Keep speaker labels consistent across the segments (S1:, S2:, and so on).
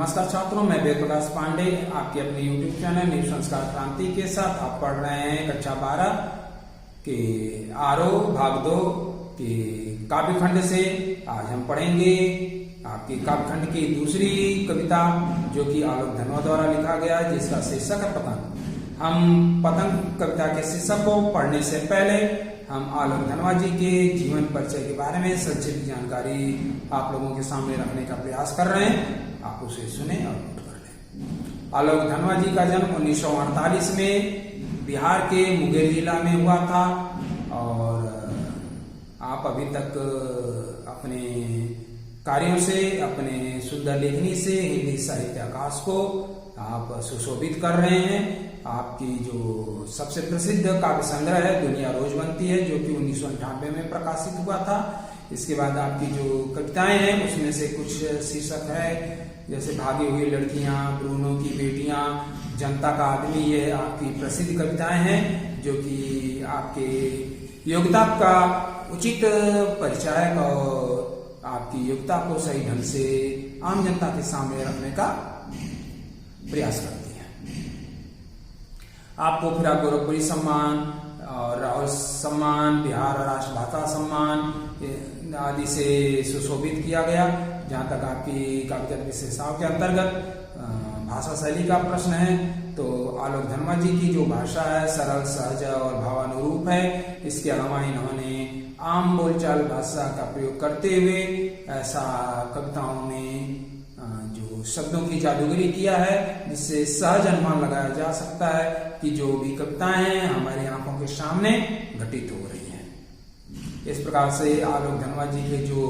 S1: नमस्कार छात्रों, मैं वेद प्रकाश पांडे आपके अपने YouTube चैनल न्यू संस्कार क्रांति के साथ आप पढ़ रहे हैं कक्षा 12 के आरोह भाग 2 के काव्य खंड से। आज हम पढ़ेंगे आपकी काव्य खंड की दूसरी कविता जो कि आलोक धनवा द्वारा लिखा गया है, जिसका शीर्षक है पतंग। हम पतंग कविता के शीर्षक को पढ़ने से पहले हम आलोक धनवा जी के जीवन परिचय के बारे में संक्षिप्त जानकारी आप लोगों के सामने रखने का प्रयास कर रहे हैं। आप उसे सुने और नोट कर लें। आलोक धनवा जी का जन्म 1948 में बिहार के मुंगेर जिला में हुआ था और आप अभी तक अपने कार्यों से, अपने सुंदर लेखनी से हिंदी साहित्य आकाश को आप सुशोभित कर रहे हैं। आपकी जो सबसे प्रसिद्ध काव्य संग्रह है दुनिया रोज बनती है, जो कि 1998 में प्रकाशित हुआ था। इसके बाद आपकी जो कविताएं हैं उसमें से कुछ शीर्षक है जैसे भागी हुई लड़कियां, ब्रूनो की बेटियां, जनता का आदमी। ये आपकी प्रसिद्ध कविताएं हैं जो कि आपके योग्यता का उचित परिचायक और आपकी योग्यता को सही ढंग से आम जनता के सामने रखने का प्रयास करती है। आपको फिर गोरखपुरी सम्मान और राहुल सम्मान, बिहार राष्ट्र भाषा सम्मान आदि से सुशोभित किया गया। जहाँ तक आपकी काव्यगत विशेषताओं के अंतर्गत भाषा शैली का प्रश्न है तो आलोक धनवा जी की जो भाषा है सरल, सहज और भावानुरूप है। इसके अलावा इन्होंने आम बोलचाल भाषा का प्रयोग करते हुए ऐसा कविताओं में जो शब्दों की जादूगरी किया है जिससे सहज अनुमान लगाया जा सकता है कि जो भी कविताएं हैं हमारी आंखों के सामने घटित हो रही हैं। इस प्रकार से आलोक धनवा जी के जो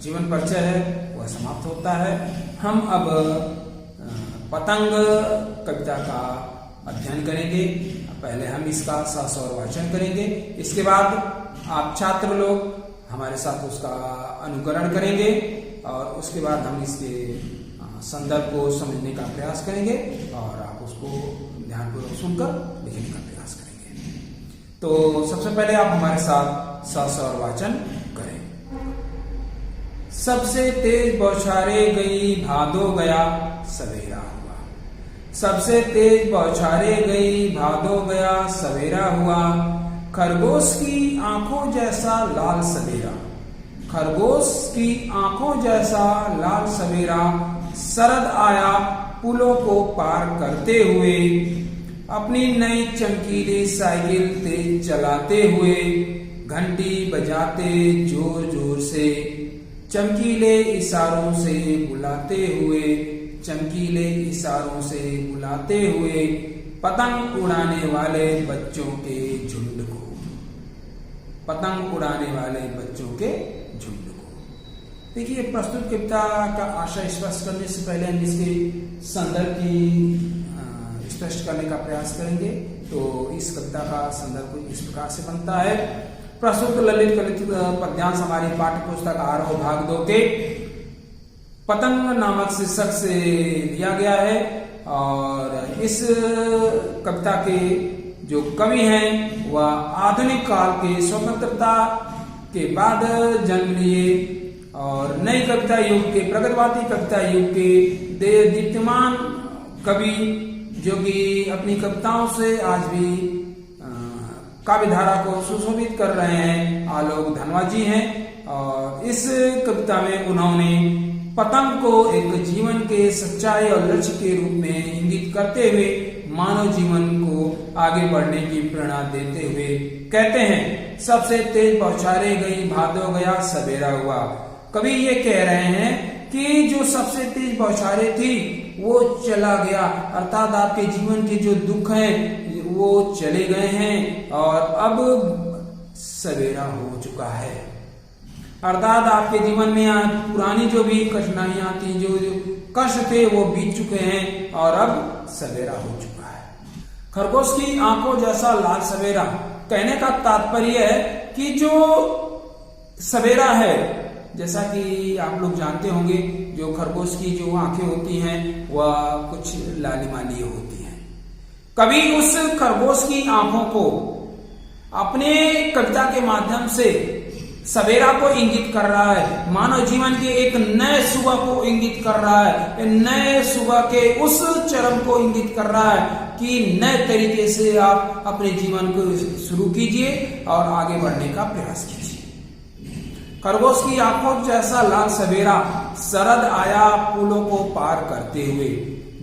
S1: जीवन परिचय है वह समाप्त होता है। हम अब पतंग कविता का अध्ययन करेंगे। पहले हम इसका सस्वर वाचन करेंगे, इसके बाद आप छात्र लोग हमारे साथ उसका अनुकरण करेंगे और उसके बाद हम इसके संदर्भ को समझने का प्रयास करेंगे और आप उसको ध्यानपूर्वक सुनकर लिखने का प्रयास करेंगे। तो सबसे पहले आप हमारे साथ सस्वर वाचन करें। सबसे तेज बौछारे गई, भादो गया सवेरा हुआ। सबसे तेज बौछारे गई, भादो गया सवेरा हुआ। खरगोश की आंखों जैसा लाल सवेरा, खरगोश की आंखों जैसा लाल सवेरा। शरद आया पुलों को पार करते हुए, अपनी नई चमकीली साइकिल तेज चलाते हुए। घंटी बजाते जोर जोर से, चमकीले इशारों से बुलाते हुए, चमकीले इशारों से बुलाते हुए। पतंग उड़ाने वाले बच्चों के झुंड को, पतंग उड़ाने वाले बच्चों के झुंड को। देखिए, प्रस्तुत कविता का आशय स्पष्ट करने से पहले हम इसके संदर्भ की स्पष्ट करने का प्रयास करेंगे। तो इस कविता का संदर्भ इस प्रकार से बनता है। प्रस्तुत ललित कलित पद्यांश हमारी पाठ्य पुस्तक आरोह भाग 2 के पतंग नामक शीर्षक से लिया गया है और इस कविता के जो कवि हैं वह आधुनिक काल के स्वतंत्रता के बाद जन्म लिए और नई कविता युग के, प्रगतिवादी कविता युग के दीप्तिमान कवि जो कि अपनी कविताओं से आज भी काव्य धारा को सुशोभित कर रहे हैं, आलोक धनवा जी हैं। और इस कविता में उन्होंने पतंग को एक जीवन के सच्चाई और लक्ष्य के रूप में इंगित करते हुए मानव जीवन को आगे बढ़ने की प्रेरणा देते हुए कहते हैं, सबसे तेज बौछारे गई, भादो गया सवेरा हुआ। कवि ये कह रहे हैं कि जो सबसे तेज बौछारे थी वो चला गया, अर्थात आपके जीवन के जो दुख हैं वो चले गए हैं और अब सवेरा हो चुका है। अर्थात आपके जीवन में पुरानी जो भी कठिनाइयां थी, जो कष्ट थे वो बीत चुके हैं और अब सवेरा हो चुका है। खरगोश की आंखों जैसा लाल सवेरा कहने का तात्पर्य है कि जो सवेरा है, जैसा कि आप लोग जानते होंगे, जो खरगोश की जो आंखें होती हैं वह कुछ लालिमाली होती हैं। कभी उस खरगोश की आंखों को अपने कविता के माध्यम से सवेरा को इंगित कर रहा है, मानव जीवन के एक नए सुबह को इंगित कर रहा है, नए सुबह के उस चरम को इंगित कर रहा है कि नए तरीके से आप अपने जीवन को शुरू कीजिए और आगे बढ़ने का प्रयास कीजिए। खरगोश की आंखों जैसा लाल सवेरा, शरद आया फूलों को पार करते हुए।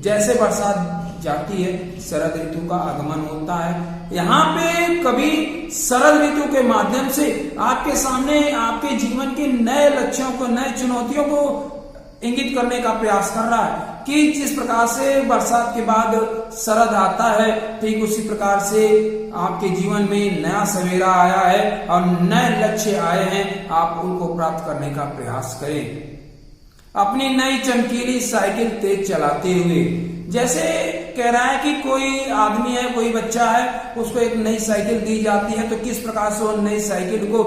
S1: जैसे बरसात जाती है, शरद ऋतु का आगमन होता है। यहाँ पे कभी शरद ऋतु के माध्यम से आपके सामने आपके जीवन के नए लक्ष्यों को, नए चुनौतियों को इंगित करने का प्रयास कर रहा है कि जिस प्रकार से बरसात के बाद शरद आता है, ठीक उसी प्रकार से आपके जीवन में नया सवेरा आया है और नए लक्ष्य आए हैं। आप उनको प्राप्त करने का प्रयास करें। अपनी नई चमकीली साइकिल तेज चलाते हुए। जैसे कह रहा है कि कोई आदमी है, कोई बच्चा है, उसको एक नई साइकिल दी जाती है तो किस प्रकार से वो नई साइकिल को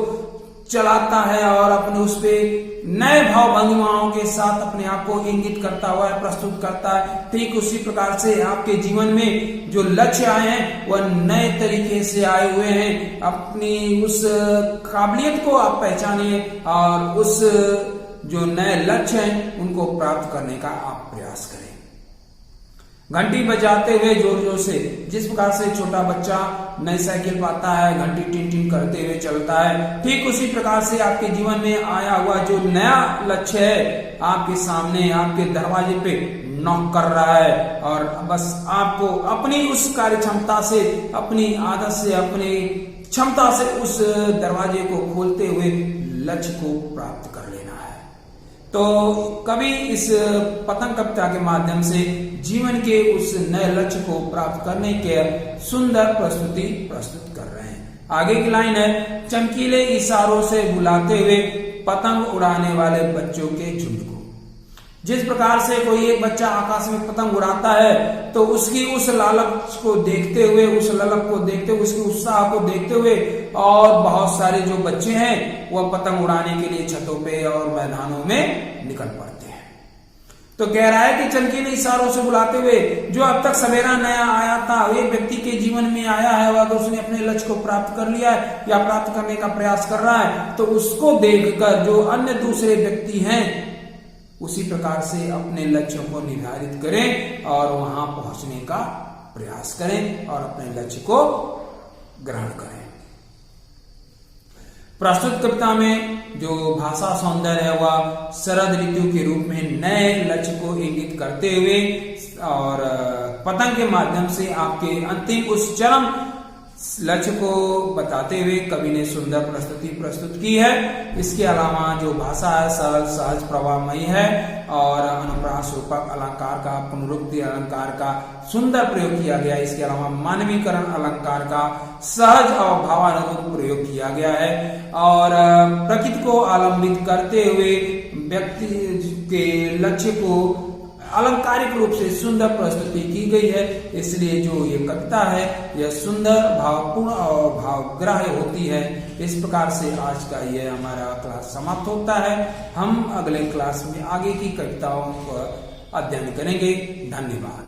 S1: चलाता है और अपने उस पे नए भाव भंगिमाओं के साथ अपने आप को इंगित करता हुआ प्रस्तुत करता है। ठीक उसी प्रकार से आपके जीवन में जो लक्ष्य आए हैं वह नए तरीके से आए हुए हैं। अपनी उस काबिलियत को आप पहचानिए और उस जो नए लक्ष्य हैं उनको प्राप्त करने का आप प्रयास करें। घंटी बजाते हुए जोर जोर से। जिस प्रकार से छोटा बच्चा नई साइकिल पाता है, घंटी टिन टिन करते हुए चलता है, ठीक उसी प्रकार से आपके जीवन में आया हुआ जो नया लक्ष्य है आपके सामने, आपके दरवाजे पे नॉक कर रहा है और बस आपको अपनी उस कार्य क्षमता से, अपनी आदत से, अपनी क्षमता से उस दरवाजे को खोलते हुए लक्ष्य को प्राप्त कर लेना है। तो कभी इस पतंग कविता के माध्यम से जीवन के उस नए लक्ष्य को प्राप्त करने के सुंदर प्रस्तुति प्रस्तुत कर रहे हैं। आगे की लाइन है, चमकीले इशारों से बुलाते हुए पतंग उड़ाने वाले बच्चों के झुंड को। जिस प्रकार से कोई एक बच्चा आकाश में पतंग उड़ाता है तो उसकी उस लालच को देखते हुए, उस ललक को देखते हुए, उसके उत्साह को देखते हुए और बहुत सारे जो बच्चे हैं वह पतंग उड़ाने के लिए छतों पे और मैदानों में निकल पड़ते हैं। तो कह रहा है कि चमकीले इशारों से बुलाते हुए, जो अब तक सवेरा नया आया था, एक व्यक्ति के जीवन में आया है वह अगर उसने अपने लक्ष्य को प्राप्त कर लिया है या प्राप्त करने का प्रयास कर रहा है तो उसको देखकर जो अन्य दूसरे व्यक्ति हैं उसी प्रकार से अपने लक्ष्यों को निर्धारित करें और वहां पहुंचने का प्रयास करें और अपने लक्ष्य को ग्रहण करें। प्रस्तुत कविता में जो भाषा सौंदर्य है वह शरद ऋतु के रूप में नए लक्ष्य को इंगित करते हुए और पतंग के माध्यम से आपके अंतिम उस चरम लक्ष्य को बताते हुए कवि ने सुंदर प्रस्तुति प्रस्तुत की है। इसके अलावा जो भाषा है सरल, सहज, प्रवाहमयी है और अनुप्रास रूपक अलंकार का, पुनरुक्ति अलंकार का सुंदर प्रयोग किया गया। इसके अलावा मानवीकरण अलंकार का सहज और भावानुरूप प्रयोग किया गया है और प्रकृति को आलंबित करते हुए व्यक्ति के लक्ष्य को अलंकारिक रूप से सुंदर प्रस्तुति की गई है। इसलिए जो ये कविता है यह सुंदर, भावपूर्ण और भावग्राह्य होती है। इस प्रकार से आज का यह हमारा क्लास समाप्त होता है। हम अगले क्लास में आगे की कविताओं का अध्ययन करेंगे। धन्यवाद।